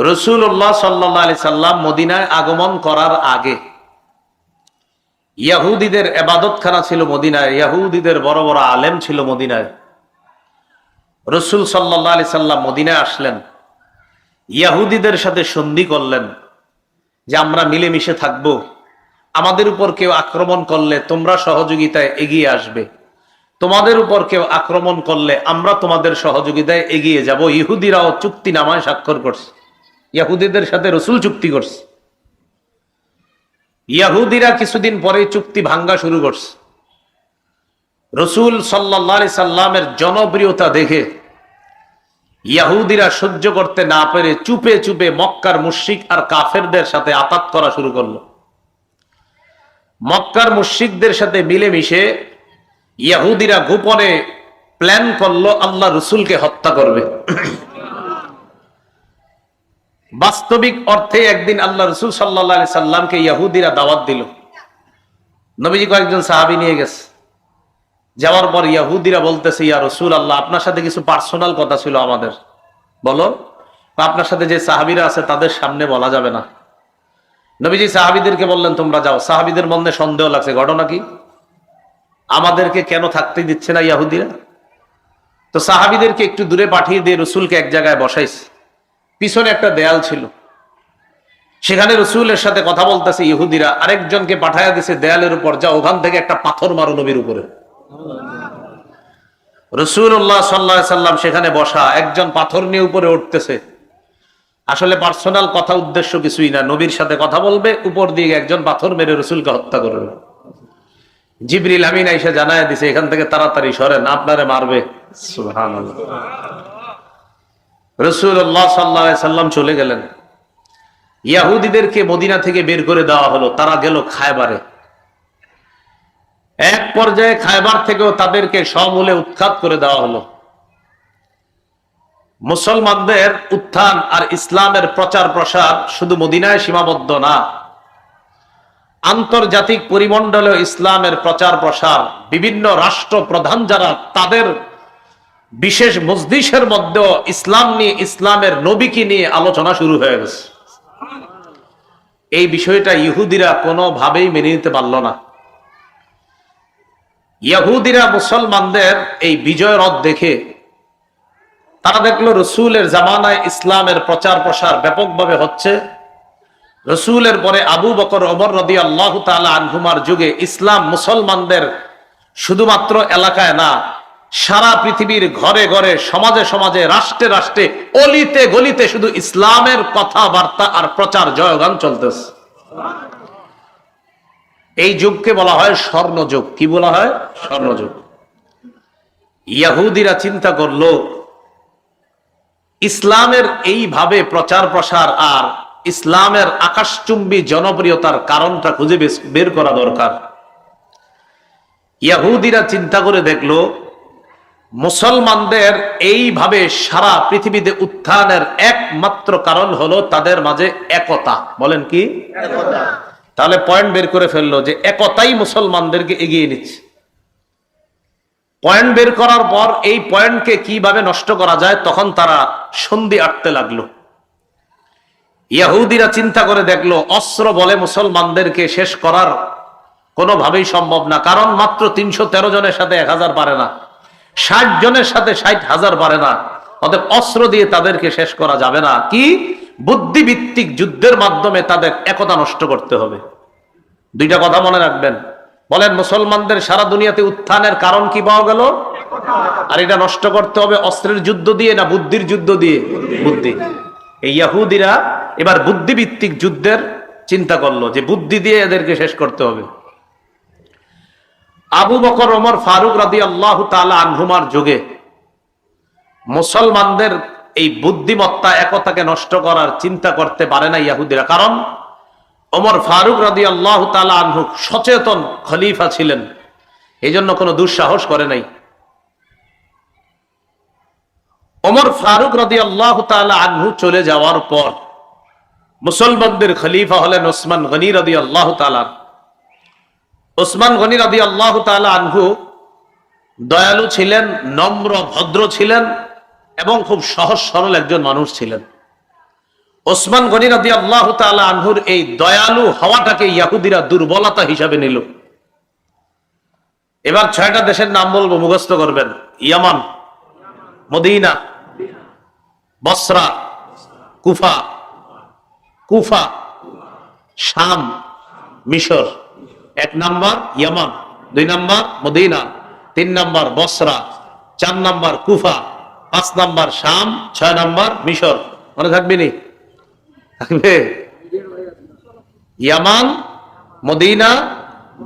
রাসূলুল্লাহ সাল্লাল্লাহু আলাইহি সাল্লাম মদিনায় আগমন করার আগে ইহুদিদের ইবাদতখানা ছিল মদিনায়, ইহুদিদের বড় বড় আলেম ছিল মদিনায়। রাসূল সাল্লাল্লাহু আলাইহি সাল্লাম মদিনায় আসলেন, ইহুদিদের সাথে সন্ধি করলেন যে আমরা মিলেমিশে থাকব, আমাদের উপর কেউ আক্রমণ করলে তোমরা সহযোগিতায় এগিয়ে আসবে, তোমাদের উপর কেউ আক্রমণ করলে আমরা তোমাদের সহযোগিতায় এগিয়ে যাব। ইহুদিরাও চুক্তিনামায় স্বাক্ষর করছে, ইহুদিদের সাথে রাসূল চুক্তি করছে। ইহুদিরা কিছুদিন পরে চুক্তি ভাঙ্গা শুরু করছে। রাসূল সাল্লাল্লাহু আলাইহি সাল্লামের জনপ্রিয়তা দেখে ইহুদিরা সহ্য করতে না পেরে চুপে চুপে মক্কার মুশরিক আর কাফেরদের সাথে আতাত করা শুরু করলো। মক্কার মুশরিকদের সাথে মিলেমিশে ইহুদিরা গোপনে প্ল্যান করলো আল্লাহ রাসূলকে হত্যা করবে। বাস্তবিক অর্থে একদিন আল্লাহ রাসূল সাল্লাল্লাহু আলাইহি সাল্লামকে ইহুদিরা দাওয়াত দিল। নবীজি কয়েকজন সাহাবী নিয়ে গেছে। যাওয়ার পর ইহুদিরা বলতেছে, ইয়া রাসূলুল্লাহ, আপনার সাথে কিছু পার্সোনাল কথা ছিল আমাদের, বলো। আপনার সাথে যে সাহাবীরা আছে তাদের সামনে বলা যাবে না। নবীজি সাহাবীদেরকে বললেন, তোমরা যাও। সাহাবীদের মনে সন্দেহ লাগছে, ঘটনা কি, আমাদেরকে কেন থাকতে দিচ্ছে না ইহুদিরা? তো সাহাবীদেরকে একটু দূরে পাঠিয়ে দিয়ে রাসূলকে এক জায়গায় বসাইছে। পিছনে একটা দেয়াল ছিল, সেখানে রাসূলের সাথে কথা বলতেছে ইহুদিরা। আরেকজনকে পাঠাইয়া দিছে দেয়ালের উপর, যা ওখান থেকে একটা পাথর মারো নবীর উপরে। রাসূলুল্লাহ সাল্লাল্লাহু আলাইহি সাল্লাম সেখানে বসা, একজন পাথর নিয়ে উপরে উঠতেছে। আসলে পার্সোনাল কথা, উদ্দেশ্য কিছুই না, নবীর সাথে কথা বলবে, উপর দিয়ে একজন পাথর মেরে রাসূলকে হত্যা করবে। জিবরিল আমিন আইসা জানায় দিছে, এখান থেকে তাড়াতাড়ি সরেন, আপনারে মারবে। সুবহানাল্লাহ। রাসূলুল্লাহ সাল্লাল্লাহু আলাইহি সাল্লাম চলে গেলেন। ইহুদিদেরকে মদিনা থেকে বের করে দেওয়া হলো, তারা গেল খায়বারে। এক পর্যায়ে খায়বার থেকেও তাদেরকে সমূলে উৎখাত করে দেওয়া হলো। মুসলমানদের উত্থান আর ইসলামের প্রচার প্রসার শুধু মদিনায় সীমাবদ্ধ না, আন্তর্জাতিক পরিমণ্ডলে ইসলামের প্রচার প্রসার, বিভিন্ন রাষ্ট্র প্রধান যারা, তাদের বিশেষ মজলিসের মধ্যে ইসলাম নিয়ে, ইসলামের নবীকে নিয়ে আলোচনা শুরু হয়ে গেছে। এই বিষয়টা ইহুদিরা কোনোভাবেই মেনে নিতে পারল না। ইহুদিরা মুসলমানদের এই বিজয় রথ দেখে তারা দেখলো রাসূলের জামানায় ইসলামের প্রচার প্রসার ব্যাপকভাবে হচ্ছে। রাসূলের পরে আবু বকর, ওমর রাদিয়াল্লাহু তাআলা আনহুমার যুগে ইসলাম মুসলমানদের শুধুমাত্র এলাকায় না, সারা পৃথিবীর ঘরে ঘরে, সমাজে সমাজে, রাষ্ট্রে রাষ্ট্রে, অলিতে গলিতে শুধু ইসলামের কথাবার্তা আর প্রচার জয়গান চলতেছে। এই যুগকে বলা হয় স্বর্ণযুগ। কি বলা হয়? স্বর্ণযুগ। ইহুদিরা চিন্তা করলো, ইসলামের এইভাবে প্রচার প্রসার আর ইসলামের আকাশচুম্বী জনপ্রিয়তার কারণটা খুঁজে বের করা দরকার। ইহুদিরা চিন্তা করে দেখলো, মুসলমানদের এইভাবে সারা পৃথিবীতে উত্থানের একমাত্র কারণ হলো তাদের মাঝে একতা। বলেন কি? একতা। তাহলে পয়েন্ট বের করে ফেললো যে একতাই মুসলমানদেরকে এগিয়ে নিচ্ছে। পয়েন্ট বের করার পর এই পয়েন্টকে কিভাবে নষ্ট করা যায়, তখন তারা সন্ধি আটতে লাগলো। ইহুদিরা চিন্তা করে দেখলো, অস্ত্র বলে মুসলমানদেরকে শেষ করার কোনোভাবেই সম্ভব না, কারণ মাত্র 313 জনের সাথে 1000 পারে না, 60 জনের সাথে 60,000 পারে না। অতএব অস্ত্র দিয়ে তাদেরকে শেষ করা যাবে না, কি বুদ্ধিভিত্তিক যুদ্ধের মাধ্যমে তাদের একতা নষ্ট করতে হবে। দুইটা কথা মনে রাখবেন। বলেন, মুসলমানদের সারা দুনিয়াতে উত্থানের কারণ কি পাওয়া গেল? আর এটা নষ্ট করতে হবে অস্ত্রের যুদ্ধ দিয়ে না বুদ্ধির যুদ্ধ দিয়ে? বুদ্ধি। এই ইহুদিরা এবার বুদ্ধিভিত্তিক যুদ্ধের চিন্তা করলো যে বুদ্ধি দিয়ে এদেরকে শেষ করতে হবে। আবু বকর, ওমর ফারুক রাদিয়াল্লাহু তাআলা আনহুমার যুগে মুসলমানদের এই বুদ্ধিমত্তা, একতাকে নষ্ট করার চিন্তা করতে পারে না ইহুদিরা। কারণ ওমর ফারুক রাদিয়াল্লাহু তাআলা আনহু সচেতন খলিফা ছিলেন, এই জন্য কোনো দুঃসাহস করে নাই। ওমর ফারুক রাদিয়াল্লাহু তাআলা আনহু চলে যাওয়ার পর মুসলমানদের খলিফা হলেন ওসমান গনি রাদিয়াল্লাহু তাআলা। ওসমান গনি রাদিয়াল্লাহু তাআলা আনহু দয়ালু ছিলেন, নম্র ভদ্র ছিলেন এবং খুব সহজ সরল একজন মানুষ ছিলেন। ওসমান গনি রাদিয়াল্লাহু তাআলা আনহুর এই দয়ালু হওয়াটাকে ইহুদিরা দুর্বলতা হিসাবে নিল। এবার 6টা দেশের নাম বলবো, মুখস্থ করবেন। ইয়ামান, মদিনা, বসরা, কুফা, কুফা, শাম, মিশর। 1 নাম্বার ইয়ামান, 2 নাম্বার মদিনা, 3 নাম্বার বসরা, 4 নাম্বার কুফা, 5 নাম্বার শাম, 6 নাম্বার মিশর। মনে থাকবে নি? থাকবে? ইয়ামান, মদিনা,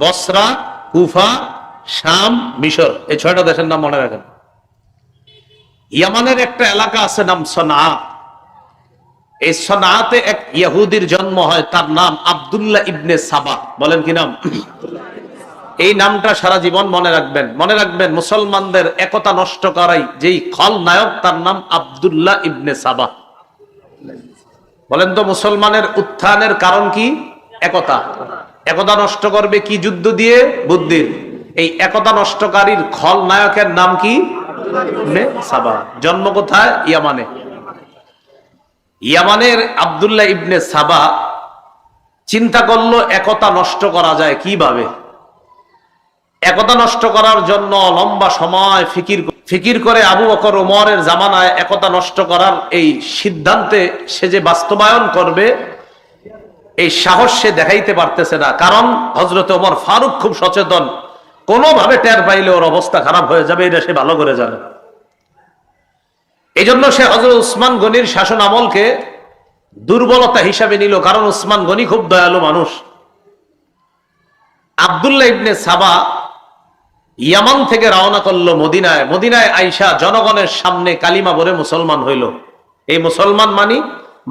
বসরা, কুফা, শাম, মিশর, এই 6টা দেশের নাম মনে রাখেন। ইয়ামানের একটা এলাকা আছে নাম সনা। এই সনাতে এক ইহুদির জন্ম হয়, তার নাম আব্দুল্লাহ ইবনে সাবা। বলেন কি নাম? এই নামটা সারা জীবন মনে রাখবেন। মনে রাখবেন, মুসলমানদের একতা নষ্ট করাই যেই খলনায়ক, তার নাম আব্দুল্লাহ ইবনে সাবা। বলেন তো, মুসলমানের উত্থানের কারণ কি? একতা। একতা নষ্ট করবে কি যুদ্ধ দিয়ে? বুদ্ধির। এই একতা নষ্টকারীর খলনায়কের নাম কি? ইবনে সাবা। জন্ম কোথায়? ইয়ামানে। ইয়ামানের আব্দুল্লাহ ইবনে সাবা চিন্তা করলো একতা নষ্ট করা যায় কিভাবে। একতা নষ্ট করার জন্য লম্বা সময় ফিকির করে আবু বকর ওমরের জামানায় একতা নষ্ট করার এই সিদ্ধান্তে সে যে বাস্তবায়ন করবে, এই সাহস সে দেখাইতে পারতেছে না। কারণ হযরত ওমর ফারুক খুব সচেতন, কোনোভাবে টের পাইলে ওর অবস্থা খারাপ হয়ে যাবে, এটা সে ভালো করে জানে। এই জন্য সে হযরত উসমান গনির শাসন আমলকে দুর্বলতা হিসাবে নিল, কারণ উসমান গনি খুব দয়ালু মানুষ। আব্দুল্লাহ ইবনে সাবা ইয়ামান থেকে রওনা করলো মদিনায়। মদিনায় আইসা জনগণের সামনে কালিমা বলে মুসলমান হইল। এই মুসলমান মানি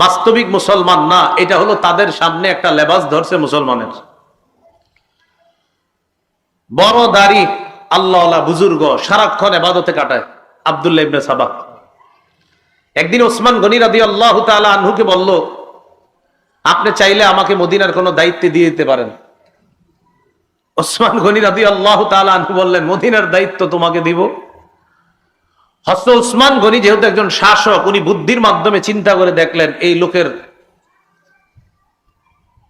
বাস্তবিক মুসলমান না, এটা হলো তাদের সামনে একটা লেবাস ধরছে মুসলমানের। বড় দাড়ি, আল্লাহওয়ালা বুজুর্গ, সারাক্ষণ ইবাদতে কাটায় আব্দুল্লাহ ইবনে সাবা। একদিন ওসমান গনি রাদিয়াল্লাহু তাআলা আনহুকে বলল, আপনি চাইলে আমাকে মদিনার কোনো দায়িত্ব দিয়ে দিতে পারেন। ওসমান গনি রাদিয়াল্লাহু তাআলা আনহু বললেন, মদিনার দায়িত্ব তোমাকে দিব? হযরত ওসমান গনি যেহেতু একজন শাসক, উনি বুদ্ধির মাধ্যমে চিন্তা করে দেখলেন এই লোকের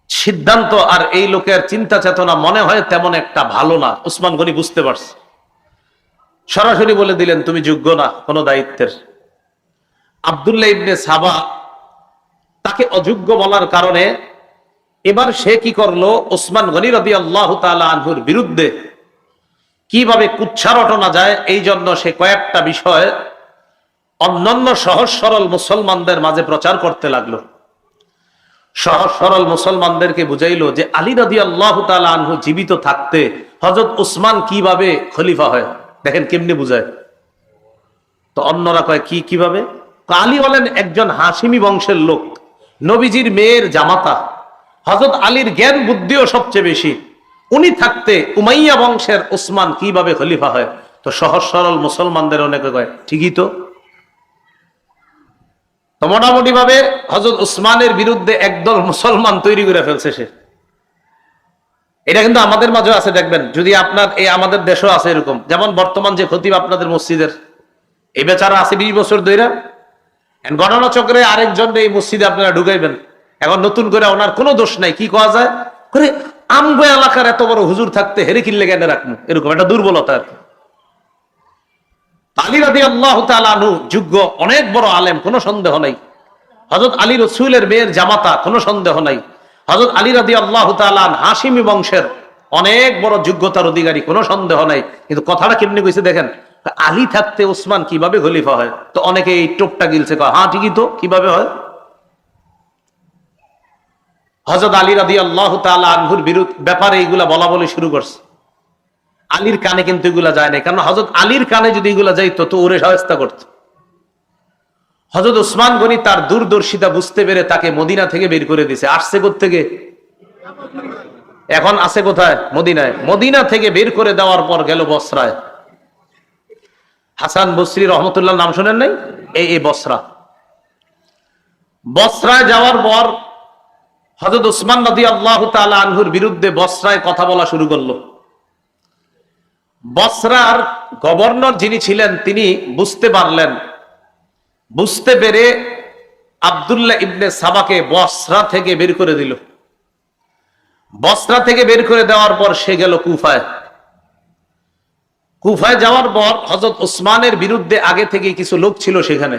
সিদ্ধান্ত আর এই লোকের চিন্তা চেতনা মনে হয় তেমন একটা ভালো না। ওসমান গনি বুঝতে পারছে, সরাসরি বলে দিলেন, তুমি যোগ্য না কোনো দায়িত্বের। আব্দুল্লাহ ইবনে সাবা তাকে অযোগ্য বলার কারণে এবার সে কি করলো, ওসমান গনি রাদিয়াল্লাহু তাআলা আনহুর বিরুদ্ধে কিভাবে কুচ্ছা রটনা যায়, এই জন্য সে কয়েকটা বিষয় অন্যান্য সহজ সরল মুসলমানদের মাঝে প্রচার করতে লাগলো। সহজ সরল মুসলমানদেরকে বুঝাইলো যে আলী রাদিয়াল্লাহু তাআলা আনহু জীবিত থাকতে হযরত উসমান কিভাবে খলিফা হয়, দেখেন কেমনে বুঝায়। তো অন্যরা কয় কিভাবে? আলী হলেন একজন হাশিমি বংশের লোক, নবীজির মেয়ের জামাতা, হযরত আলীর জ্ঞান বুদ্ধিও সবচেয়ে বেশি। উনি থাকতে উমাইয়া বংশের উসমান কিভাবে খলিফা হয়? তো সহজ সরল মুসলমানদের অনেকে কয় ঠিকই তো। মোটামুটি ভাবে হযরত উসমানের বিরুদ্ধে একদল মুসলমান তৈরি করে ফেলছে সে। এটা কিন্তু আমাদের মাঝে আছে, দেখবেন যদি আপনার এই আমাদের দেশও আছে এরকম। যেমন বর্তমান যে খতিব আপনাদের মসজিদের, এই বেচারা আছে 20 বছর ধরে, ঘটনা চক্রে আরেকজন এই মসজিদে আপনারা ঢুকাইবেন। এখন নতুন করে ওনার কোনো দোষ নাই, কি করা যায় করে, আমগো এলাকার এত বড় হুজুর থাকতে হেরে কিনলে কেন রাখবো, এরকম একটা দুর্বলতা আর কি। আলী রাদিয়াল্লাহু তাআলা আনহু যোগ্য, অনেক বড় আলেম, কোনো সন্দেহ নাই। হযরত আলী রাসূলের মেয়ের জামাতা, কোনো সন্দেহ নাই। হযরত আলী রাদিয়াল্লাহু তাআলা হাশিমি বংশের অনেক বড় যোগ্যতার অধিকারী, কোনো সন্দেহ নাই। কিন্তু কথাটা কেমনে কইছে দেখেন, আলী থাকতে ওসমান কিভাবে খলিফা হয়? তো অনেকে এই টোপটা গিলছে, হ্যাঁ ঠিকই তো, কিভাবে হয়? হযরত আলী রাদিয়াল্লাহু তাআলা আনহুর ব্যাপারে এইগুলা বলা বলে শুরু করছে। আলীর কানে কিন্তু এগুলা যায় না, কারণ হযরত আলীর কানে যদি এগুলা যাইতো তো ওরে শায়েস্তা করত। হযরত উসমান গনি তার দূরদর্শিতা বুঝতে পেরে তাকে মদিনা থেকে বের করে দিয়েছে। আসছে কোত্থেকে? এখন আছে কোথায়? মদিনায়। মদিনা থেকে বের করে দেওয়ার পর গেল বসরায়। হাসান বসরি রহমতুল্লাহ নাম শুনেন নাই? এই বসরা। বসরায় যাওয়ার পর হযরত উসমান রাদিয়াল্লাহু তাআলা আনহুর বিরুদ্ধে বসরায় কথা বলা শুরু করলো। বসরার গভর্নর যিনি ছিলেন তিনি বুঝতে পারলেন, বুঝতে পেরে আব্দুল্লাহ ইবনে সাবাকে বসরা থেকে বের করে দিল। বসরা থেকে বের করে দেওয়ার পর সে গেল কুফায়। কুফায় যাওয়ার পর হযরত ওসমানের বিরুদ্ধে আগে থেকে কিছু লোক ছিল সেখানে।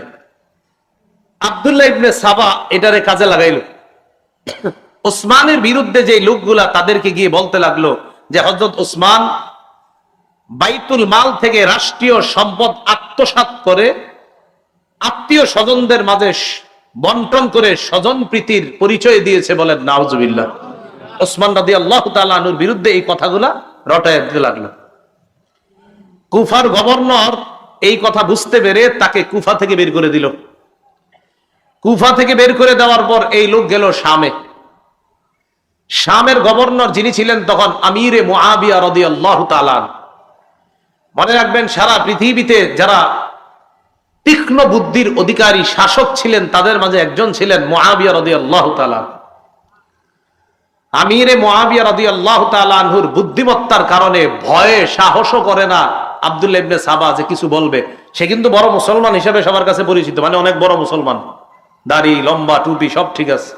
আব্দুল্লাহ ইবনে সাবা এটারে কাজে লাগাইল। ওসমানের বিরুদ্ধে যে লোকগুলা তাদেরকে গিয়ে বলতে লাগলো যে হযরত ওসমান বাইতুল মাল থেকে রাষ্ট্রীয় সম্পদ আত্মসাৎ করে আত্মীয় স্বজনদের মাঝে বন্টন করে স্বজন প্রীতির পরিচয় দিয়েছে, বলেন নাউজুবিল্লাহ। ওসমান রাদিয়াল্লাহু তাআলা আনহুর বিরুদ্ধে এই কথাগুলা রটায় দিতে লাগলো। কুফার গভর্নর এই কথা বুঝতে পেরে তাকে কুফা থেকে বের করে দিল। কুফা থেকে বের করে দেওয়ার পর এই লোক গেল শামে। শামের গভর্নর যিনি ছিলেন তখন আমিরে মুআবিয়া রাদিয়াল্লাহু তাআলা। মনে রাখবেন, সারা পৃথিবীতে যারা তীক্ষ্ণ বুদ্ধির অধিকারী শাসক ছিলেন তাদের মাঝে একজন ছিলেন মুআবিয়া রাদিয়াল্লাহু তাআলা। আমিরে মুআবিয়া রাদিয়াল্লাহু তাআলা আনহুর বুদ্ধিমত্তার কারণে ভয়ে সাহসও করে না আব্দুল্লাহ ইবনে সাবা যে কিছু বলবে। সে কিন্তু বড় মুসলমান হিসেবে সবার কাছে পরিচিত, মানে অনেক বড় মুসলমান, দাড়ি লম্বা টুপি সব ঠিক আছে।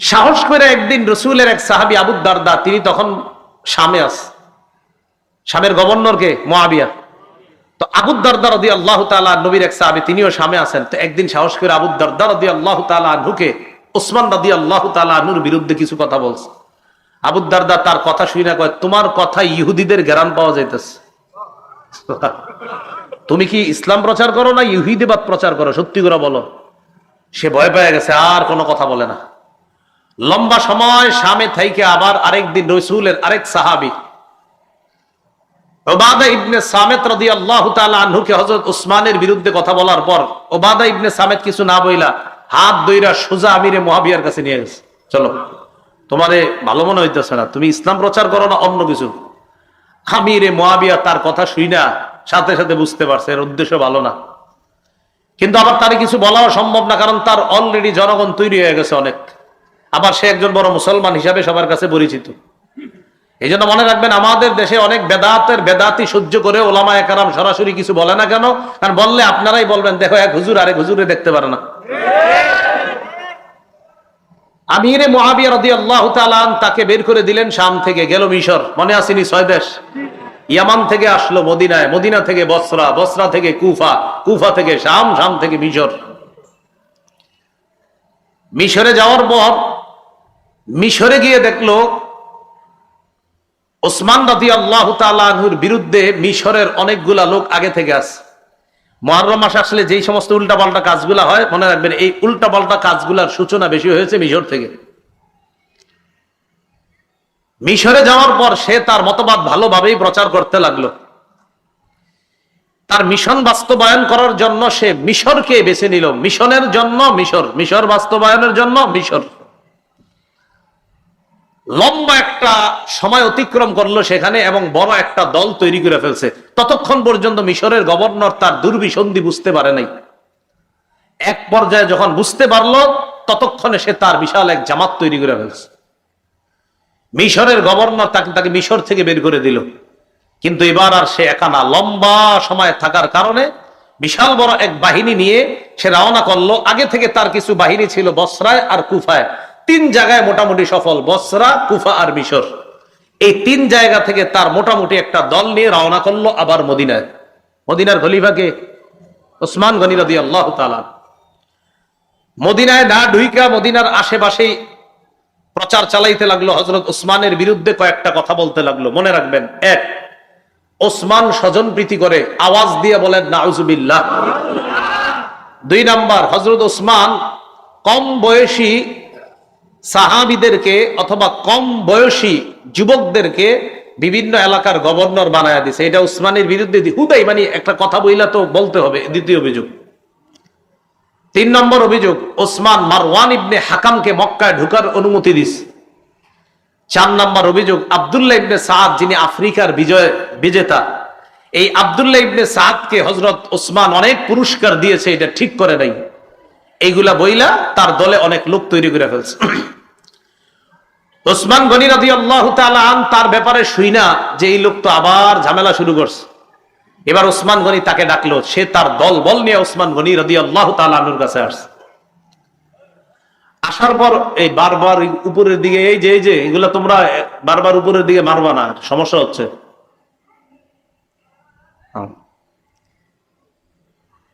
সাহস করে একদিন রসুলের এক সাহাবী আবু দারদা, তিনি তখন শামে আছে। শামের গভর্নর কে? মুআবিয়া। তো আবু দারদা রাদিয়াল্লাহু তাআলা নবীর এক সাহাবী, তিনিও শামে আছেন। তো একদিন সাহস করে আবু দারদা রাদিয়াল্লাহু তাআলা আনহুকে ওসমান রাদিয়াল্লাহু তাআলা আনহুর বিরুদ্ধে কিছু কথা বলছে। আবু দারদা তার কথা শুনে কয়, তোমার কথা ইহুদিদের জ্ঞান পাওয়া যাইতেছে। তুমি কি ইসলাম প্রচার করো না ইহুদিবাদ প্রচার করো? সত্যি করে বলো। সে ভয় পেয়ে গেছে, আর কোনো কথা বলে না। লম্বা সময় শামে থাইকে আবার আরেকদিন রাসূলের আরেক সাহাবী উবাদা ইবনে সামিত রাদিয়াল্লাহু তাআলা আনহুকে হযরত ওসমানের বিরুদ্ধে কথা বলার পর উবাদা ইবনে সামিত কিছু না বইলা হাত ধইরা সোজা আমিরে মুআবিয়ার কাছে নিয়ে গেছে। চলো, তোমারে ভালো মনে হইতেছে না, তুমি ইসলাম প্রচার করো না অন্য কিছু। আমিরে মুআবিয়া তার কথা শুইনা সাথে সাথে বুঝতে পারছে এর উদ্দেশ্য ভালো না, কিন্তু আবার তার কিছু বলাও সম্ভব না, কারণ তার অলরেডি জনগণ তৈরি হয়ে গেছে অনেক। আবার সে একজন বড় মুসলমান হিসাবে সবার কাছে পরিচিত। এই জন্য মনে রাখবেন, আমাদের দেশে অনেক বেদাতি সহ্য করে ওলামায়ে কেরাম সরাসরি কিছু বলে না কেন? কারণ বললে আপনারাই বলবেন, দেখো এক হুজুর আরেক হুজুরে দেখতে পারে না। আমিরে মুআবিয়া রাদিয়াল্লাহু তাআলা তাকে বের করে দিলেন শাম থেকে, গেল মিশর। মনে আসেনি 6 দেশ? ইয়ামান থেকে আসলো মদিনায়, মদিনা থেকে বসরা, বসরা থেকে কুফা, কুফা থেকে শাম, শাম থেকে মিশর। মিশরে যাওয়ার পর মিশরে গিয়ে দেখলো ওসমান রাদিয়াল্লাহু তাআলা আনহুর বিরুদ্ধে মিশরের অনেকগুলা লোক আগে থেকে আছে। মুহররম মাস আসলে যেই সমস্ত উল্টাপাল্টা কাজগুলা হয়, মনে রাখবেন এই উল্টাপাল্টা কাজগুলার সূচনা বেশি হয়েছে মিশর থেকে। মিশরে যাওয়ার পর সে তার মতবাদ ভালোভাবেই প্রচার করতে লাগলো। তার মিশন বাস্তবায়ন করার জন্য সে মিশরকে বেছে নিল। মিশনের জন্য মিশর, মিশর বাস্তবায়নের জন্য মিশর। লম্বা একটা সময় অতিক্রম করলো সেখানে এবং বড় একটা দল তৈরি করে ফেলছে। ততক্ষণ পর্যন্ত মিশরের গভর্নর তার দুর্বিসন্ধি বুঝতে পারে নাই। এক পর্যায়ে যখন বুঝতে পারলো, ততক্ষণে সে তার বিশাল এক জামাত তৈরি করে ফেলছে। মিশরের গভর্নর তাকে মিশর থেকে বের করে দিল। কিন্তু এবার আর সে একা না, লম্বা সময় থাকার কারণে বিশাল বড় এক বাহিনী নিয়ে সে রওনা করলো। আগে থেকে তার কিছু বাহিনী ছিল বসরায় আর কুফায়। 3 জায়গায় মোটামুটি সফল, বসরা, কুফা আর মিশর। এই 3 জায়গা থেকে তার মোটামুটি একটা দল নিয়ে রওনা করলো আবার মদিনায়। মদিনার খলিফাকে ওসমান গনি রাদিয়াল্লাহু তাআলা। মদিনায় না ঢুইকা মদিনার আশেপাশেই প্রচার চালাইতে লাগলো। হযরত ওসমানের বিরুদ্ধে কয়েকটা কথা বলতে লাগলো। মনে রাখবেন, 1, ওসমান স্বজন প্রীতি করে, আওয়াজ দিয়ে বলেন নাউজুবিল্লাহ। 2 নাম্বার, হযরত ওসমান কম বয়সী সাহাবীদেরকে অথবা কম বয়সী যুবকদেরকে বিভিন্ন এলাকার গভর্নর বানায় দিছে। এটা উসমানের বিরুদ্ধে হুদাই মানে একটা কথা বইলা তো বলতে হবে। দ্বিতীয় অভিযোগ। 3 নম্বর অভিযোগ, ওসমান মারওয়ান ইবনে হাকামকে মক্কায় ঢোকার অনুমতি দিছে। 4 নম্বর অভিযোগ, আব্দুল্লাহ ইবনে সাদ যিনি আফ্রিকার বিজেতা, এই আব্দুল্লাহ ইবনে সাদকে হযরত ওসমান অনেক পুরস্কার দিয়েছে, এটা ঠিক করে নাই। এইগুলা বইলা তার দলে অনেক লোক তৈরি করে ফেলছে। ওসমান গনি রাদিয়াল্লাহু তাআলা আন তার ব্যাপারে শুইনা যে এই লোক তো আবার ঝামেলা শুরু করছে, এবার ওসমান গনি তাকে ডাকলো, সে তার দল বল নিয়ে ওসমান গনি রাদিয়াল্লাহু তাআলা আনহুর কাছে আসছে। আসার পর এই বারবার উপরের দিকে এই যে এগুলা তোমরা বারবার উপরের দিকে মারবা না, সমস্যা হচ্ছে।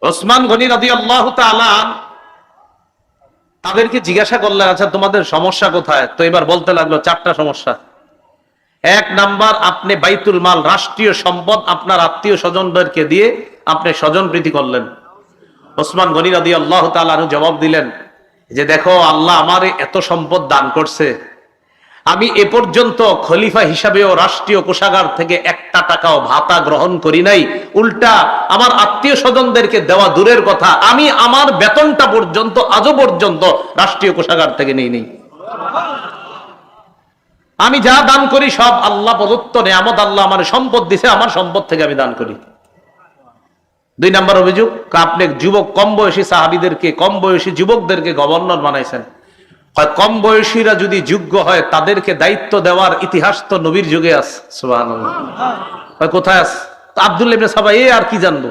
ওসমান গনি রাদিয়াল্লাহু তাআলা তাদেরকে জিজ্ঞাসা করলেন, আচ্ছা তোমাদের সমস্যা কোথায়? তো এবার বলতে লাগলো 4টা সমস্যা। 1 নাম্বার, আপনি বাইতুল মাল রাষ্ট্রীয় সম্পদ আপনার আত্মীয় স্বজনদেরকে দিয়ে আপনি স্বজন প্রীতি করলেন। ওসমান গনি রাদিয়াল্লাহু তাআলা জবাব দিলেন যে দেখো, আল্লাহ আমারে এত সম্পদ দান করছে, আমি এ পর্যন্ত খলিফা হিসাবেও রাষ্ট্রীয় কোষাগার থেকে 1টা টাকাও ভাতা গ্রহণ করি নাই। উল্টা আমার আত্মীয় স্বজনদেরকে দেওয়া দূরের কথা, আমি আমার বেতনটা পর্যন্ত আজও পর্যন্ত রাষ্ট্রীয় কোষাগার থেকে নেই। আমি যা দান করি সব আল্লাহ প্রদত্ত নেয়ামত, আল্লাহ আমার সম্পদ দিছে, আমার সম্পদ থেকে আমি দান করি। 2 নাম্বার অভিযোগ, আপনি যুবক কম বয়সী সাহাবীদেরকে, কম বয়সী যুবকদেরকে গভর্নর বানাইছেন। কম বয়সীরা যদি যোগ্য হয় তাদেরকে দায়িত্ব দেওয়ার ইতিহাস তো নবীর যুগে আছে। সুবহানাল্লাহ। কোথায় আছে? আব্দুল্লাহ ইবনে সাবা আর কি জানবো?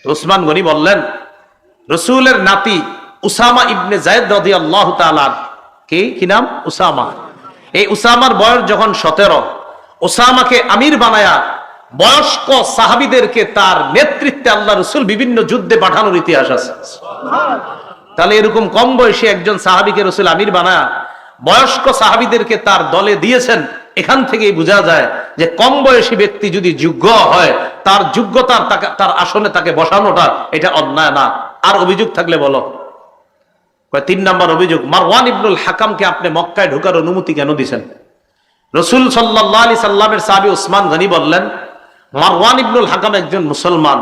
ওসমান গনি বললেন, রাসূলের নাতি উসামা ইবনে যায়েদ রাদিয়াল্লাহু তাআলা, কি নাম? উসামা। এই উসামার বয়স যখন 17, উসামাকে আমির বানায়া বয়স্ক সাহাবীদেরকে তার নেতৃত্বে আল্লাহ রাসূল বিভিন্ন যুদ্ধে পাঠানোর ইতিহাস আছে। তাহলে এরকম কম বয়সী একজন সাহাবীকে রাসূল আমির বানায়া বয়স্ক সাহাবীদেরকে তার দলে দিয়েছেন। এখান থেকেই বোঝা যায় যে কম বয়সী ব্যক্তি যদি যোগ্য হয়, তার যোগ্যতার তার আসনে তাকে বসানোটা এটা অন্যায় না। আর অভিযোগ থাকলে বলো। 3 নাম্বার অভিযোগ, মারওয়ান ইবনুল হাকামকে আপনি মক্কায় ঢোকার অনুমতি কেন দিয়েছেন? রাসূল সাল্লাল্লাহু আলাইহি সাল্লামের সাহাবী ওসমান গনি বললেন, মারওয়ান ইবনুল হাকাম একজন মুসলমান,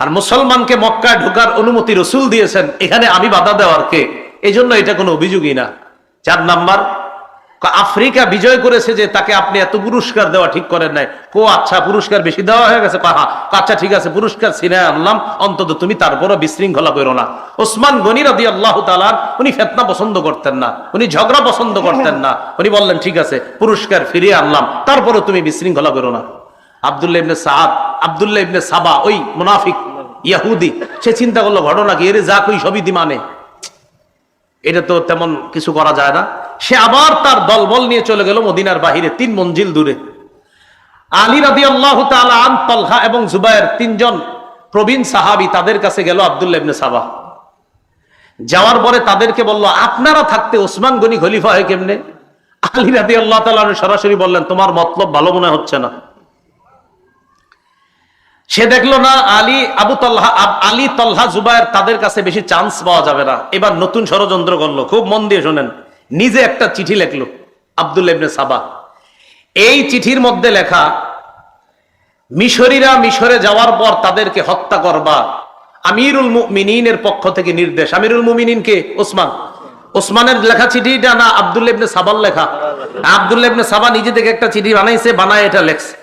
আর মুসলমানকে মক্কায় ঢোকার অনুমতি রাসূল দিয়েছেন, এখানে আমি বাধা দেওয়ার কে? এই জন্য এটা কোনো অভিযোগই না। 4 নাম্বার, আফ্রিকা বিজয় করেছে যে তাকে আপনি এত পুরস্কার দেওয়া ঠিক করেন নাই। আচ্ছা পুরস্কার বেশি দেওয়া হয়ে গেছে? আচ্ছা ঠিক আছে, পুরস্কার ছিনায় আনলাম, অন্তত তুমি তারপরও বিশৃঙ্খলা করো না। ওসমান গনি রাদিয়াল্লাহু তাআলা উনি ফিতনা পছন্দ করতেন না, উনি ঝগড়া পছন্দ করতেন না। উনি বললেন ঠিক আছে, পুরস্কার ফিরিয়ে আনলাম, তারপরও তুমি বিশৃঙ্খলা করো না। আব্দুল্লাহ ইবনে সাবা, ওই মুনাফিক ইহুদি, সে চিন্তা করলো ঘটনা কি, এর যা কই সবই দিমানে, এটা তো তেমন কিছু করা যায় না। সে আবার তার দলবল নিয়ে চলে গেল মদিনার বাহিরে 3 মঞ্জিল দূরে। আলী রাদিয়াল্লাহু তাআলা আন, তালহা এবং জুবায়ের 3 জন প্রবীণ সাহাবী, তাদের কাছে গেল আব্দুল্লাহ ইবনে সাবা। যাওয়ার পরে তাদেরকে বলল, আপনারা থাকতে ওসমান গনি খলিফা হয় কেমনে? আলী রাদিয়াল্লাহু তাআলা সরাসরি বললেন, তোমার মতলব ভালো মনে হচ্ছে না। সে দেখলো না আলী তালহা জুবায়ের তাদের কাছে বেশি চান্স পাওয়া যাবে না। এবার নতুন ষড়যন্ত্র করলো, খুব মন দিয়ে শোনেন। নিজে একটা চিঠি লিখলো আব্দুল্লাহ ইবনে সাবা। এই চিঠির মধ্যে লেখা, মিশরীরা মিশরে যাওয়ার পর তাদেরকে হত্যা করবা, আমিরুল মুমিনিনের পক্ষ থেকে নির্দেশ। আমিরুল মুমিনিন কে? ওসমান। ওসমানের লেখা চিঠিটা না আব্দুল্লাহ ইবনে সাবার লেখা? আব্দুল্লাহ ইবনে সাবা নিজে থেকে একটা চিঠি বানাইছে, বানায় এটা লেখছে।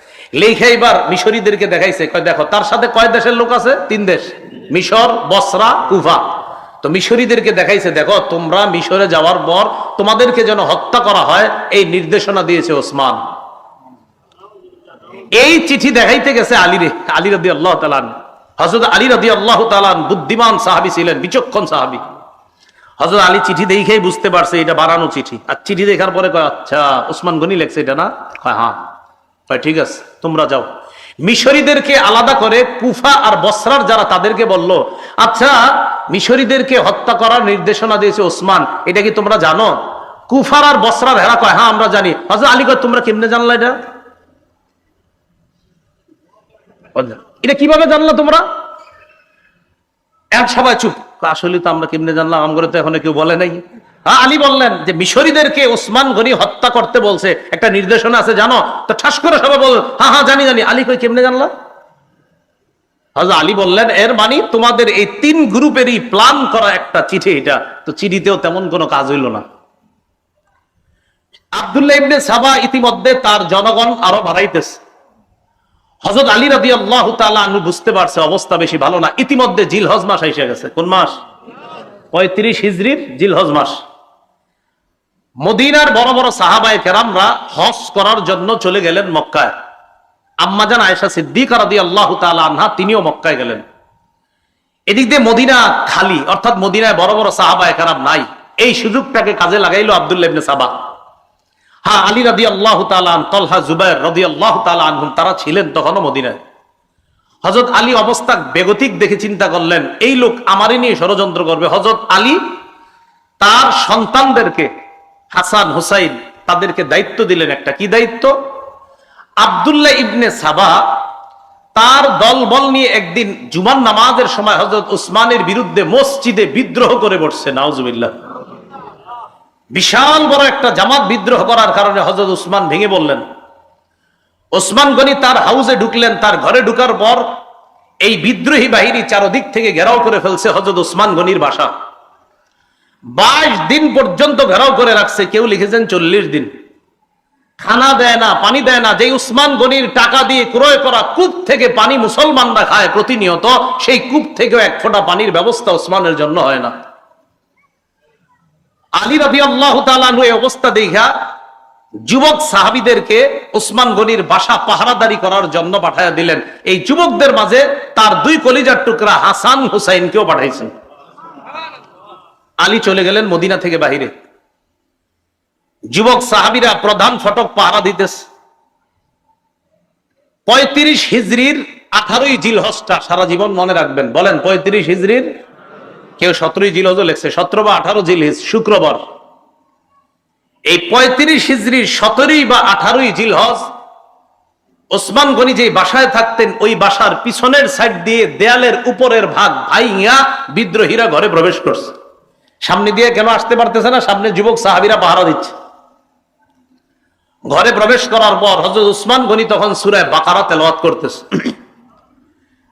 লেখা এবার মিশরীদেরকে দেখাইছে, দেখো তার সাথে কয় দেশের লোক আছে? 3 দেশ, মিশর, বসরা, কুফা। তো মিশরীদেরকে দেখাইছে, দেখো তোমরা মিশরে যাওয়ার পর তোমাদেরকে যেন হত্যা করা হয় এই নির্দেশনা দিয়েছে ওসমান। এই চিঠি দেখাইতে গেছে আলী রাদিয়াল্লাহু তাআলা। হযরত আলী রাদিয়াল্লাহু তাআলা বুদ্ধিমান সাহাবী ছিলেন, বিচক্ষণ সাহাবী। হযরত আলী চিঠি দেখেই বুঝতে পারছে এটা বানানো চিঠি। আর চিঠি দেখার পরে কয়, আচ্ছা ওসমান গনি লেখছে এটা না? কয় হ্যাঁ। ঠিক আছে, তোমরা যাও। মিশরীদেরকে আলাদা করে কুফা আর বসরার যারা, তাদেরকে বলল, আচ্ছা মিশরীদেরকে হত্যা করার নির্দেশনা দিয়েছে ওসমান, এটা কি তোমরা জানো? কুফার আর বসরার হেরা কয় হ্যাঁ আমরা জানি। হযরত আলী কয়, তোমরা কেমনে জানলা এটা? এটা কিভাবে জানলা তোমরা? এক সবাই চুপ। আসলে তো আমরা কেমনে জানলাম, আমগরে তো এখনো কেউ বলে নাই। আলী বললেন যে মিশরীদেরকে ওসমান গনি হত্যা করতে বলছে, একটা নির্দেশনা আছে জানো? তো ঠাস করে সবাই বল, হ্যাঁ হ্যাঁ জানি। আলী কই, কেমনে জানলা? হযরত আলী বললেন, এর মানে তোমাদের এই 3 গ্রুপেরই প্ল্যান করা একটা চিঠি এটা। তো চিঠিতেও তেমন কোনো কাজ হইল না। আব্দুল্লাহ ইবনে সাবা ইতিমধ্যে তার জনগণ আরো বাড়াইতেছে। হযরত আলী রাদিয়াল্লাহু তাআলা আনহু বুঝতে পারছে অবস্থা বেশি ভালো না। ইতিমধ্যে জিলহজ মাস এসে গেছে। কোন মাস? 35 হিজরির জিলহজ মাস। মদিনার বড় বড় সাহাবায়ে কেরামরা হজ করার জন্য চলে গেলেন মক্কায়। আম্মাজান আয়েশা সিদ্দিকা রাদিয়াল্লাহু তাআলা আনহা তিনিও মক্কায় গেলেন। এদিক দিয়ে মদিনা খালি, অর্থাৎ মদিনায় বড় বড় সাহাবায়ে কেরাম নাই। এই সুযোগটাকে কাজে লাগাইলো আব্দুল্লাহ ইবনে সাবা। হ্যাঁ, আলী রাদিয়াল্লাহু তাআলা আন, তলহা, জুবায়ের রাদিয়াল্লাহু তাআলা আনহুম তারা ছিলেন তখনও মদিনায়। হযরত আলী অবস্থা বেগতিক দেখে চিন্তা করলেন এই লোক আমারই নিয়ে ষড়যন্ত্র করবে। হযরত আলী তার সন্তানদেরকে, হাসান, হুসাইন, তাদেরকে দায়িত্ব দিলেন। একটা কি দায়িত্ব? আব্দুল্লাহ ইবনে সাবা তার দলবল নিয়ে একদিন জুমার নামাজের সময় হযরত উসমানের বিরুদ্ধে মসজিদে বিদ্রোহ করে বসছে। নাউজুবিল্লাহ। বিশাল বড় একটা জামাত বিদ্রোহ করার কারণে হযরত উসমান ভেঙে বললেন। ওসমান গনি তার হাউসে ঢুকলেন। তার ঘরে ঢুকার পর এই বিদ্রোহী বাহিনী চারদিক থেকে ঘেরাও করে ফেলছে হযরত উসমান গনির বাসা। 22 দিন পর্যন্ত ঘেরাও করে রাখছে। কেউ লিখেছেন 40 দিন। খানা দেয় না, পানি দেয় না। যে উসমান গনির টাকা দিয়ে ক্রয় করা কূপ থেকে পানি মুসলমানরা খায় প্রতিনিয়ত, সেই কূপ থেকেও এক ফোঁটা পানির ব্যবস্থা উসমানের জন্য হয় না। আলী রাদিয়াল্লাহু তাআলা আনহু এই অবস্থা দেখা যুবক সাহাবীদেরকে উসমান গনির বাসা পাহারাদারি করার জন্য পাঠায়া দিলেন। এই যুবকদের মাঝে তার 2 কলিজার টুকরা হাসান, হুসাইনকেও পাঠাইছেন। আলী চলে গেলেন মদিনা থেকে বাহিরে। যুবক সাহাবীরা প্রধান ফটক পাহারা দিতেছে। 35 হিজরির 18ই জিলহজটা সারা জীবন মনে রাখবেন। বলেন 35 হিজরির, কেউ 17ই জিলহজও লেখছে, 17 বা 18 জিলহজ শুক্রবার। এই 35 হিজরির 17ই বা 18ই জিলহজ ওসমান গনি যে বাসায় থাকতেন, ওই বাসার পিছনের সাইড দিয়ে দেয়ালের উপরের ভাগ ভাইয়া বিদ্রোহীরা ঘরে প্রবেশ করছে। সামনে দিয়ে কেন আসতে পারতেছে না? সামনে যুবক সাহাবীরা পাহারা দিচ্ছে। ঘরে প্রবেশ করার পর হযরত উসমান গনি তখন সূরা বাকারা তেলাওয়াত করতেছে।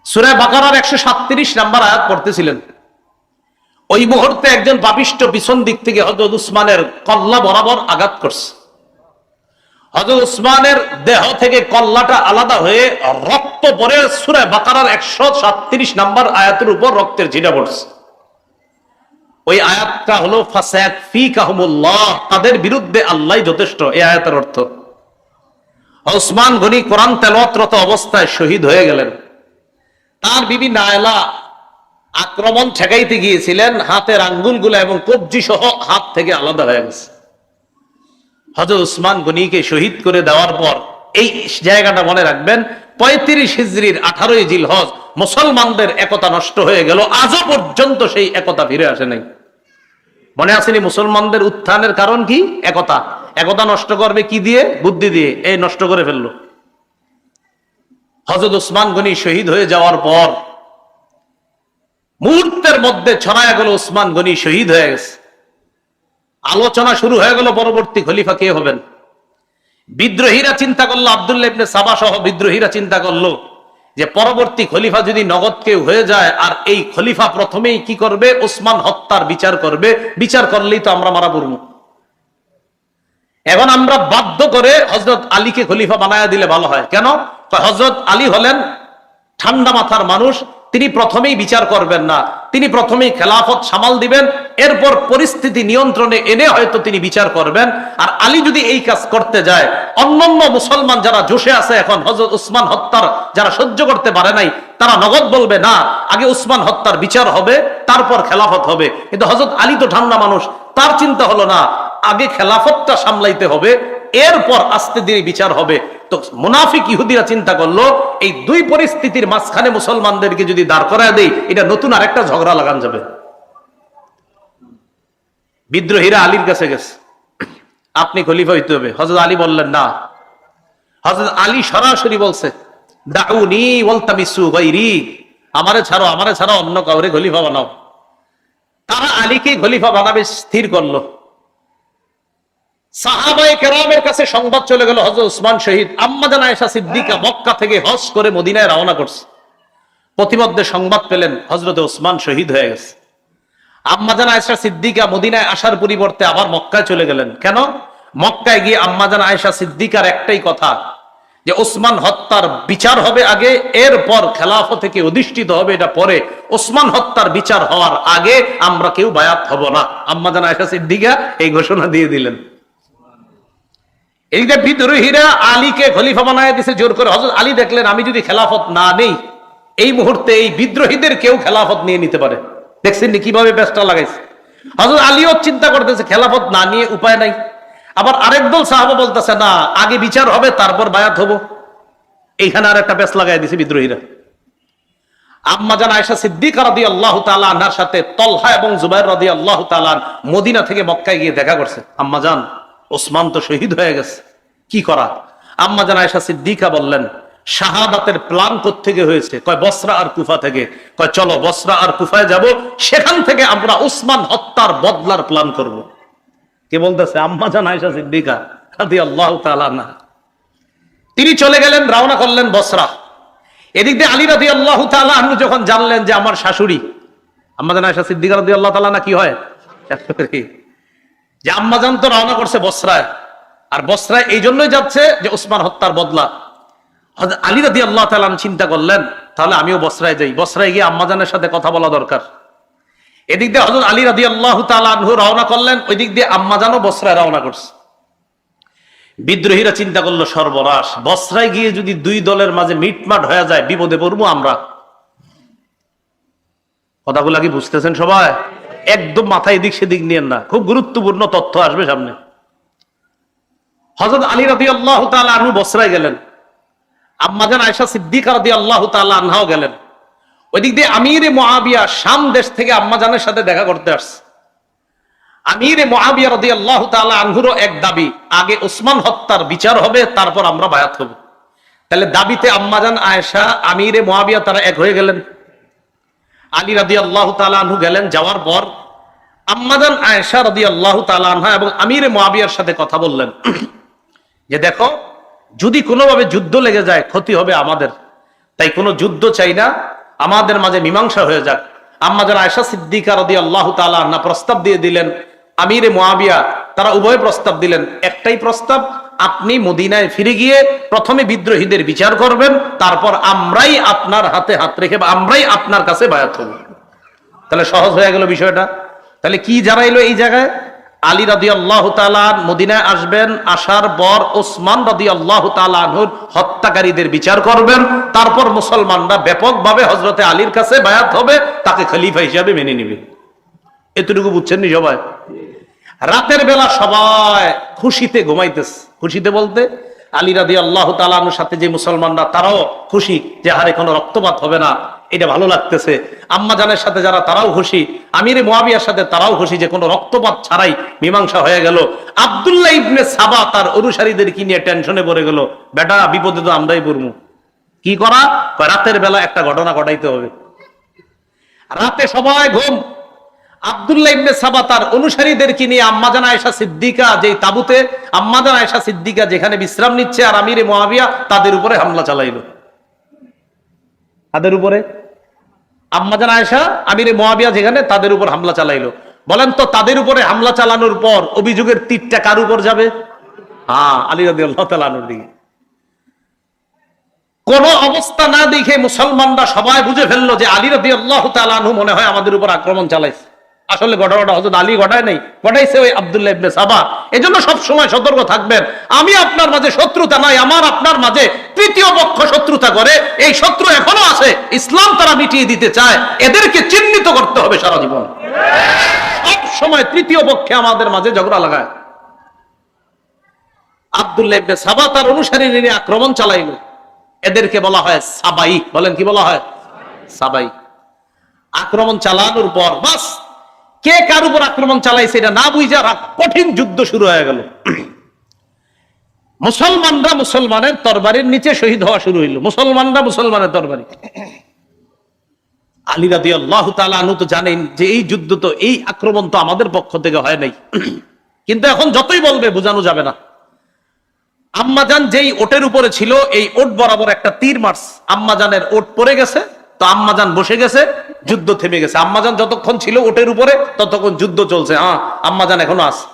সূরা বাকারার 137 নম্বর আয়াত পড়তেছিলেন। ওই মুহূর্তে একজন পাপিষ্ঠ পিছন দিক থেকে হযরত উসমানের কল্লা বরাবর আঘাত করছে। হযরত উসমানের দেহ থেকে কল্লাটা আলাদা হয়ে রক্ত পড়ে সূরা বাকারার 137 নম্বর আয়াতের উপর রক্তের ছিটা পড়ছে। ওই আয়াতটা হলো ফাসায়াকফিকাহুমুল্লাহ, তাদের বিরুদ্ধে আল্লাহই যথেষ্ট। এই আয়াতের অর্থ উসমান গনি কোরআন তেলাওয়াতরত অবস্থায় শহীদ হয়ে গেলেন। তার বিবি নায়লা আক্রমণ ঠেকাইতে গিয়েছিলেন, হাতের আঙ্গুলগুলো এবং কবজি সহ হাত থেকে আলাদা হয়ে গেছে। হযরত উসমান গনিকে শহীদ করে দেওয়ার পর এই জায়গাটা মনে রাখবেন, 35 হিজরির 18ই জিলহজ মুসলমানদের একতা নষ্ট হয়ে গেল। আজও পর্যন্ত সেই একতা ফিরে আসে নাই। মনে আসেনি মুসলমানদের উত্থানের কারণ কি? একতা। একতা নষ্ট করবে কি দিয়ে? বুদ্ধি দিয়ে। এই নষ্ট করে ফেললো। হযরত উসমান গনি শহীদ হয়ে যাওয়ার পর মুহূর্তের মধ্যে ছড়ায়া গেল উসমান গনি শহীদ হয়ে গেছে। আলোচনা শুরু হয়ে গেল পরবর্তী খলিফা কে হবেন। বিদ্রোহীরা চিন্তা করলো, আব্দুল্লাহ ইবনে সাবা সহ বিদ্রোহীরা চিন্তা করলো যে পরবর্তী খলিফা যদি নগদ কেউ হয়ে যায়, আর এই খলিফা প্রথমেই কি করবে? ওসমান হত্যার বিচার করবে। বিচার করলেই তো আমরা মারা পড়ব। এখন আমরা বাধ্য করে হযরত আলীকে খলিফা বানায়া দিলে ভালো হয়। কেন? হযরত আলী হলেন ঠান্ডা মাথার মানুষ। তিনি প্রথমেই বিচার করবেন না, তিনি প্রথমেই খেলাফত সামাল দিবেন, এরপর পরিস্থিতি নিয়ন্ত্রণে এনে হয়তো তিনি বিচার করবেন। আর আলী যদি এই কাজ করতে যায়, অন্যান্য মুসলমান যারা জোশে আছে এখন হযরত উসমান হত্যার, যারা সহ্য করতে পারে নাই, তারা নগদ বলবে না, আগে উসমান হত্যার বিচার হবে, তারপর খেলাফত হবে। কিন্তু হযরত আলী তো ঠান্ডা মানুষ, তার চিন্তা হলো না, আগে খেলাফতটা সামলাইতে হবে, এরপর আস্তে ধীরে বিচার হবে। তো মুনাফিক ইহুদিরা চিন্তা করলো, এই দুই পরিস্থিতির মাঝখানে মুসলমানদেরকে যদি দাঁড় করায় দেই, এটা নতুন আরেকটা ঝগড়া লাগান যাবে। বিদ্রোহীরা আলীর কাছে গেছে, আপনি খলিফা হইতে হবে। হযরত আলী বললেন না। হযরত আলী সরাসরি বলছে, দাউনি ওয়ালতামিসু গায়রি, আমারে ছাড়ো, আমারে ছাড়া অন্য কাউরে খলিফা বানাও। তারা আলীকে খলিফা বানাবে স্থির করলো। সাহাবায়ে কেরামের কাছে সংবাদ চলে গেল, হযরত উসমান শহীদ। আম্মা জান আয়েশা সিদ্দিকা মক্কা থেকে হজ করে মদিনায় রওনা করছে। প্রতিমধ্যে সংবাদ পেলেন হযরত উসমান শহীদ হয়ে গেছে। আম্মা জান আয়েশা সিদ্দিকা মদিনায় আসার পরিবর্তে আবার মক্কায় চলে গেলেন। কেন? মক্কায় গিয়ে আম্মা জান আয়েশা সিদ্দিকার একটাই কথা, যে ওসমান হত্যার বিচার হবে আগে, এরপর খেলাফত থেকে অধিষ্ঠিত হবে এটা পরে। ওসমান হত্যার বিচার হওয়ার আগে আমরা কেউ বায়াত হব না। আম্মা জান আয়েশা সিদ্দিকা এই ঘোষণা দিয়ে দিলেন। এইটা বিদ্রোহীরা আলীকে খলিফা বানায় দিছে জোর করে। হযরত আলী দেখলেন আমি যদি খেলাফত না নেই এই মুহূর্তে এই বিদ্রোহীদের কেউ খেলাফত নিয়ে নিতে পারে। দেখছেন কিভাবে ব্যস্ত লাগাইছে। হযরত আলীও চিন্তা করতেছে খেলাফত না নিয়ে উপায় নাই। আবার আরেক দল সাহাবা বলতেছে না আগে বিচার হবে তারপর বায়াত হবো। এইখানে আর একটা ব্যস্ত লাগাই দিছে বিদ্রোহীরা। আম্মা জান আয়েশা সিদ্দিকা রাদিয়াল্লাহু তাআলা আনহার সাথে তলহা এবং জুবাইর রাদিয়াল্লাহু তাআলা মদিনা থেকে মক্কায় গিয়ে দেখা করছে। আম্মা জান ওসমান তো শহীদ হয়ে গেছে, কি করা? আম্মা জান আয়েশা সিদ্দিকা বললেন শাহাদাতের প্ল্যান কোত্থেকে হয়েছে? কয় বসরা আর কুফা থেকে। কয় চলো বসরা আর কুফায় যাব, সেখান থেকে আমরা উসমান হত্যার বদলার প্ল্যান করব। কে বলতেছে? আম্মা জান আয়েশা সিদ্দিকা রাদিয়াল্লাহু তাআলা আনহা। তিনি চলে গেলেন, রওনা করলেন বসরা। এদিক দিয়ে আলী রাদিয়াল্লাহু তাআলা আনহু যখন জানলেন যে আমার শাশুড়ি আম্মা জান আয়েশা সিদ্দিকা রাদিয়াল্লাহু তাআলা না কি হয় শাশুড়ি, যে আম্মাজান তো রওনা করছে বসরায়, আর বসরায় এই জন্যই যাচ্ছে যে উসমান হত্যার বদলা। হযরত আলী রাদিয়াল্লাহু তাআলা চিন্তা করলেন তাহলে আমিও বসরায় যাই, বসরায় গিয়ে আম্মাজানের সাথে কথা বলা দরকার। এদিক দিয়ে হযরত আলী রাদিয়াল্লাহু তাআলা আনহু রওনা করলেন, ওই দিক দিয়ে আম্মাজানও বসরায় রওনা করছে। বিদ্রোহীরা চিন্তা করলো সর্বনাশ, বসরায় গিয়ে যদি দুই দলের মাঝে মিটমাট হয়ে যায় বিপদে পড়বো আমরা। কথাগুলা কি বুঝতেছেন সবাই? একদম মাথায় এদিক সেদিক নিয়েন না, খুব গুরুত্বপূর্ণ তথ্য আসবে সামনে। হযরত আলী রাদিয়াল্লাহু তাআলা আনহু বসরায় গেলেন, আম্মা জান আয়েশা সিদ্দিকা রাদিয়াল্লাহু তাআলা আনহাও গেলেন। ওইদিক দিয়ে আমিরে মুআবিয়া শাম দেশ থেকে আম্মা জানের সাথে দেখা করতে আসছে। আমিরে মুআবিয়া রাদিয়াল্লাহু তাআলা আনহুরও এক দাবি, আগে ওসমান হত্যার বিচার হবে তারপর আমরা বায়াত হব। তাহলে দাবিতে আম্মা জান আয়েশা আমিরে মুআবিয়া তারা এক হয়ে গেলেন। আলী রাদিয়াল্লাহু তাআলা আনহু গেলেন, যাওয়ার পর আম্মা জান আয়েশা রাদিয়াল্লাহু তাআলা আনহা এবং আমিরে মুআবিয়ার সাথে কথা বললেন যে দেখো যদি কোনোভাবে যুদ্ধ লেগে যায় ক্ষতি হবে আমাদের, তাই কোনো যুদ্ধ চাই না, আমাদের মাঝে মীমাংসা হয়ে যাক। আম্মা জান আয়েশা সিদ্দিকা রাদিয়াল্লাহু তাআলা আনহা প্রস্তাব দিয়ে দিলেন, আমিরে মুআবিয়া তারা উভয় প্রস্তাব দিলেন। একটাই প্রস্তাব, আপনি মদিনায় ফিরে গিয়ে প্রথমে বিদ্রোহীদের বিচার করবেন, তারপর আমরাই আপনার হাতে হাত রেখে আমরাই আপনার কাছে বায়াত হব। তাহলে সহজ হয়ে গেল বিষয়টা। তাহলে কি জানাইলো এই জায়গায়? আলী রাদিয়াল্লাহু তাআলা মদিনায় আসবেন, আসার পর ওসমান রাদিয়াল্লাহু তাআলা আনহুর হত্যাকারীদের বিচার করবেন, তারপর মুসলমানরা ব্যাপকভাবে হযরতে আলীর কাছে বায়াত হবে, তাকে খলিফা হিসেবে মেনে নেবে। এতটুকু বুঝছেন নি সবাই? রাতের বেলা সবাই খুশিতে ঘুমাইতেছে। খুশিতে বলতে আলী রাদিয়াল্লাহু তাআলা আনহুর সাথে যে মুসলমানরা তারাও খুশি যে হারে কোনো রক্তপাত হবে না, এটা ভালো লাগতেছে। আম্মা জানের সাথে যারা তারাও খুশি, আমিরে মুআবিয়ার সাথে তারাও খুশি যে কোনো রক্তপাত ছাড়াই মীমাংসা হয়ে গেল। আব্দুল্লাহ ইবনে সাবা তার অনুসারীদের কি নিয়ে টেনশনে পড়ে গেল, বেটা বিপদে তো আমরাই পড়বো, কি করা? রাতের বেলা একটা ঘটনা ঘটাইতে হবে। রাতে সবাই ঘুম। আব্দুল্লাহ ইবনে সাবা তার অনুসারীদেরকে নিয়ে আম্মা জান আয়েশা সিদ্দিকা যে তাবুতে আম্মা জান আয়েশা সিদ্দিকা যেখানে বিশ্রাম নিচ্ছে আর আমিরে মুআবিয়া তাদের উপরে হামলা চালাইলো। তাদের উপরে আম্মা জান আয়েশা আমিরে মুআবিয়া যেখানে তাদের উপর হামলা চালাইলো। বলেন তো তাদের উপরে হামলা চালানোর পর অভিযোগের তীরটা কার উপর যাবে? হ্যাঁ, আলী রাদিয়াল্লাহু তাআলা আনহুর দিকে। কোন অবস্থা না দেখে মুসলমানরা সবাই বুঝে ফেললো যে আলী রাদিয়াল্লাহু তাআলা আনহু মনে হয় আমাদের উপর আক্রমণ চালাইছে। আসলে ঘটনাটা হযরত আলী ঘটায় নাই, ঘটাইছে ওই আব্দুল্লাহ ইবনে সাবা। এজন্য সব সময় সতর্ক থাকবেন। আমি আপনার মাঝে শত্রুতা নাই, আমার আপনার মাঝে তৃতীয় পক্ষ শত্রুতা করে, এই শত্রু এখনো আছে, ইসলাম তারা মিটিয়ে দিতে চায়, এদেরকে চিহ্নিত করতে হবে সারা জীবন। সব সময় তৃতীয় পক্ষে আমাদের মাঝে ঝগড়া লাগায়। আব্দুল্লাহ ইবনে সাবা তার অনুসারী নিয়ে আক্রমণ চালাইলো। এদেরকে বলা হয় সাবাই। বলেন কি বলা হয়? সাবাই। আক্রমণ চালানোর পর বাস কে কার উপর আক্রমণ চালাইছে এটা না বুঝা কঠিন যুদ্ধ শুরু হয়ে গেল। মুসলমানরা মুসলমানের তরবারির নিচে শহীদ হওয়া শুরু হইল। মুসলমানরা মুসলমানের তরবারি। আলী রাদিয়াল্লাহু তাআলা আনহু তো জানেন যে এই যুদ্ধ তো এই আক্রমণ তো আমাদের পক্ষ থেকে হয় নাই, কিন্তু এখন যতই বলবে বোঝানো যাবে না। আম্মাজান যেই ওটের উপরে ছিল এই ওট বরাবর একটা তীর মারস, আম্মাজানের ওট পড়ে গেছে, তো আম্মাজান বসে গেছে, যুদ্ধ থেমে গেছে। আম্মাজান যতক্ষণ ছিল ওটের উপরে ততক্ষণ যুদ্ধ চলছে। হ্যাঁ, আম্মাজান এখনো আছে।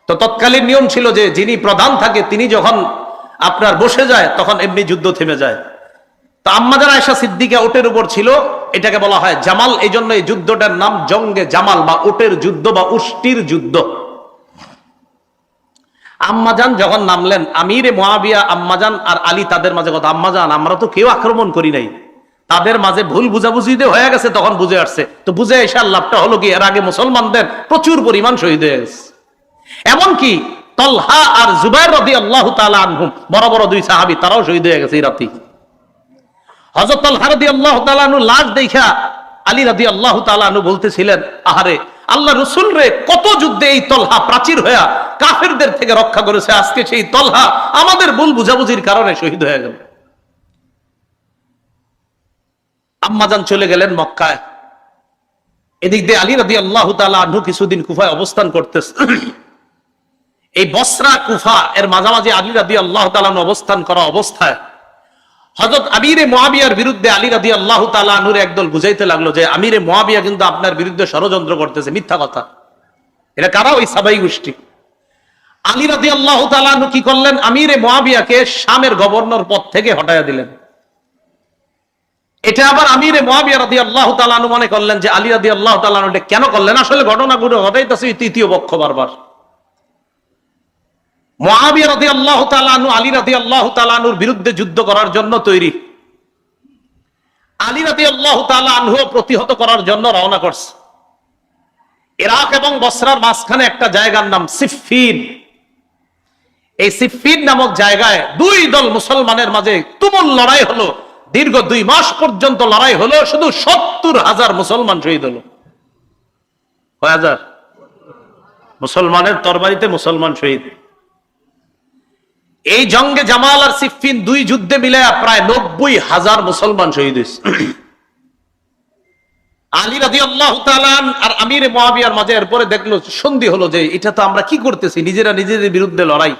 তো তৎকালীন নিয়ম ছিল যে যিনি প্রধান থাকে তিনি যখন আপনার বসে যায় তখন এমনি যুদ্ধ থেমে যায়। তো আম্মা জান আয়েশা সিদ্দিকা ওটের উপর ছিল, এটাকে বলা হয় জামাল। এই জন্য এই যুদ্ধটার নাম জঙ্গে জামাল বা ওটের যুদ্ধ বা উষ্টির যুদ্ধ। আম্মাজান যখন নামলেন, আমিরে মুআবিয়া আম্মাজান আর আলী তাদের মাঝে কথা, আম্মাজান আমরা তো কেউ আক্রমণ করি নাই, তাদের মাঝে ভুল বুঝাবুঝিতে হয়ে গেছে, তখন বুঝে আসছে। তো বুঝে এসে লাভটা হলো কি, এর আগে মুসলমানদের প্রচুর পরিমাণ শহীদ হয়ে গেছে। এমনকি তলহা আর জুবাইর রাদিয়াল্লাহু তাআলা আনহুম, বড় বড় দুই সাহাবী, তারাও শহীদ হয়ে গেছে এই রাতে। হযরত তলহা রাদিয়াল্লাহু তাআলা আনহু লাশ দেখা আলী রাদিয়াল্লাহু তাআলা আনহু বলতেছিলেন, আহারে আল্লাহ রাসূল রে, কত যুদ্ধে এই তলহা প্রাচীর হয়ে কাফেরদের থেকে রক্ষা করেছে, আজকে সেই তলহা আমাদের ভুল বুঝাবুঝির কারণে শহীদ হয়ে গেল। আম্মাজান চলে গেলেন মক্কায়। এদিক দিয়ে আলী রাদিয়াল্লাহু তাআলা আনহু কিছুদিন কুফায় অবস্থান করতেছে। এই বসরা কুফা এর মাঝামাঝি আলী রাদিয়াল্লাহু তাআলা আনহু অবস্থান করা অবস্থায় হযরত আমিরে মুআবিয়ার বিরুদ্ধে আলী রাদিয়াল্লাহু তাআলা আনহুর একদল বুঝাইতে লাগলো যে আমিরে মুআবিয়া কিন্তু আপনার বিরুদ্ধে ষড়যন্ত্র করতেছে, মিথ্যা কথা। এটা কারা? ওই সাবাই গোষ্ঠী। আলী রাদিয়াল্লাহু তাআলা আনহু কি করলেন, আমিরে মুআবিয়াকে শামের গভর্নর পদ থেকে হটায়া দিলেন। এটা আবার আমিরে মুআবিয়া রাদিয়াল্লাহু তাআলা আনহু মনে করলেন যে আলী রাদিয়াল্লাহু তাআলা আনহু এটা কেন করলেন, আসলে ঘটনাগুলো ঘটাইতেছে তৃতীয় পক্ষ বারবার। মুআবিয়া রাদিয়াল্লাহু তাআলা আনহু আলী রাদিয়াল্লাহু তাআলা আনহুর বিরুদ্ধে যুদ্ধ করার জন্য তৈরি। আলী রাদিয়াল্লাহু তাআলা আনহু প্রতিহত করার জন্য রওনা করছে। ইরাক এবং বসরার মাঝখানে একটা জায়গার নাম সিফফিন। এই সিফফিন নামক জায়গায় দুই দল মুসলমানের মাঝে তুমুল লড়াই হলো। দীর্ঘ 2 মাস পর্যন্ত লড়াই হলো, শুধু 70,000 মুসলমান শহীদ হলো। কয় হাজার? মুসলমানের তরবারিতে মুসলমান শহীদ। এই জঙ্গে জামাল আর সিফফিন দুই যুদ্ধে মিলে প্রায় 90,000 মুসলমান শহীদ হয়েছে। আলী রাদিয়াল্লাহু তাআলা আর আমিরে মুআবিয়ার মাঝে এরপরে দেখলো, সন্ধি হলো যে এটা তো আমরা কি করতেছি, নিজেরা নিজেদের বিরুদ্ধে লড়াই।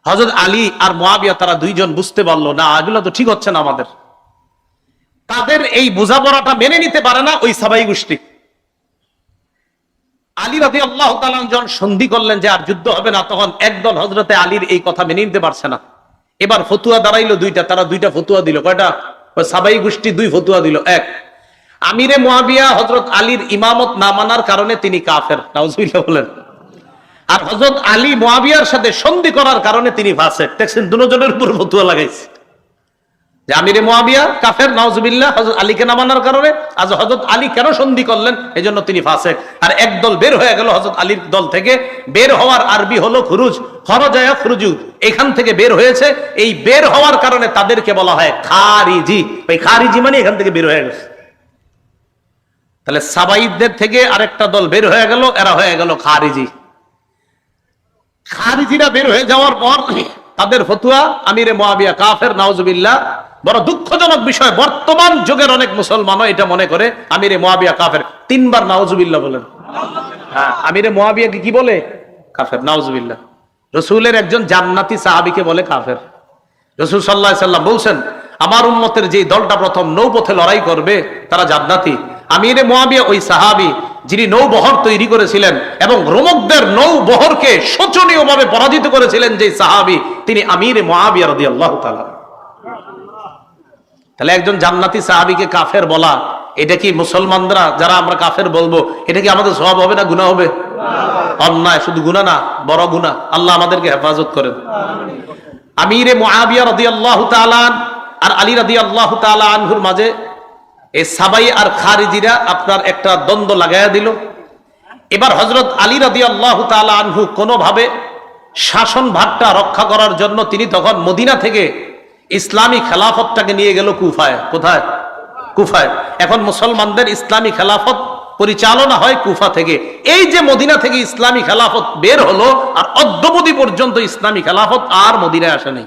হযরত আলী আর মুআবিয়া তারা দুইজন বুঝতে পারলো না, এগুলো তো ঠিক হচ্ছে না আমাদের। তাদের এই বোঝাপড়াটা মেনে নিতে পারে না ওই সাবাই গোষ্ঠী। আলী রাদিয়াল্লাহু তাআলা যখন সন্ধি করলেন যে আর যুদ্ধ হবে না, তখন একদল হযরতে আলীর এই কথা মেনে নিতে পারছে না। এবার ফতুয়া দাঁড়াইলো দুইটা, তারা দুইটা ফতুয়া দিল। কয়টা? ওই সাবাই গোষ্ঠী 2 ফতুয়া দিল। এক, আমিরে মুআবিয়া হযরত আলীর ইমামত না মানার কারণে তিনি কাফের, নাউজুবিল্লাহ বলেন। আর হযরত আলী মুআবিয়ার সাথে সন্ধি করার কারণে তিনি ফাসিক। দেখছেন, দুজনের উপর ফতুয়া লাগাইছে যে আমিরে মুআবিয়া কাফের, নাউজুবিল্লাহ, হযরত আলীকে না মানার কারণে। আজ হযরত আলী কেন সন্ধি করলেন, এজন্য তিনি ফাসিক। আর একদল বের হয়ে গেল হযরত আলীর দল থেকে। বের হওয়ার আরবি হলো খুরুজ, খরাজা ইয়াখরুজু, এখান থেকে বের হয়েছে। এই বের হওয়ার কারণে তাদেরকে বলা হয় খারিজি। ওই খারিজি মানে এখান থেকে বের হয়ে গেছে। তাহলে সাবাইদের থেকে আরেকটা দল বের হয়ে গেল, এরা হয়ে গেল খারিজি। খারিজিরা বের হয়ে যাওয়ার পর তাদের ফতুয়া আমিরে মুআবিয়া কাফের, নাউজুবিল্লাহ। বড় দুঃখজনক বিষয়, বর্তমান যুগের অনেক মুসলমানও এটা মনে করে আমিরে মুআবিয়া কাফের। 3 বার নাউজুবিল্লাহ বলেন। হ্যাঁ, আমিরে মুআবিয়াকে কি বলে? কাফের, নাউজুবিল্লাহ। রাসূলের একজন জান্নাতি সাহাবীকে বলে কাফের। রাসূল সাল্লাল্লাহু আলাইহি সাল্লাম বলছেন, আমার উম্মতের যে দলটা প্রথম নৌপথে লড়াই করবে তারা জান্নাতি। আমিরে মুআবিয়া ওই সাহাবী যিনি নৌবহর তৈরি করেছিলেন এবং রোমকদের নৌবহরকে শোচনীয়ভাবে পরাজিত করেছিলেন, যে সাহাবী, তিনি আমিরে মুআবিয়া রাদিয়াল্লাহু তাআলা। তাহলে একজন জান্নাতি সাহাবীকে কাফের বলা, এটা কি মুসলমানরা যারা আমরা কাফের বলবো, এটা কি আমাদের সওয়াব হবে না গুনাহ হবে? অন্যায়, শুধু গুনাহ না, বড় গুনাহ। আল্লাহ আমাদেরকে হেফাজত করেন। আমিরে মুআবিয়া রাদিয়াল্লাহু তাআলা আর আলী রাদিয়াল্লাহু তাআলা আনহুর মাঝে এই সাবাই আর খারিজিরা আপনার একটা দ্বন্দ্ব লাগাইয়া দিল। এবার হযরত আলী রাদিয়াল্লাহু তাআলা আনহু কোনোভাবে শাসন ভাগটা রক্ষা করার জন্য তিনি তখন মদিনা থেকে ইসলামী খেলাফতটাকে নিয়ে গেল কুফায়। কোথায়? কুফায়। এখন মুসলমানদের ইসলামী খেলাফত পরিচালনা হয় কুফা থেকে। এই যে মদিনা থেকে ইসলামী খেলাফত বের হলো, আর অদ্যাবধি পর্যন্ত ইসলামী খেলাফত আর মদিনায় আসে নাই।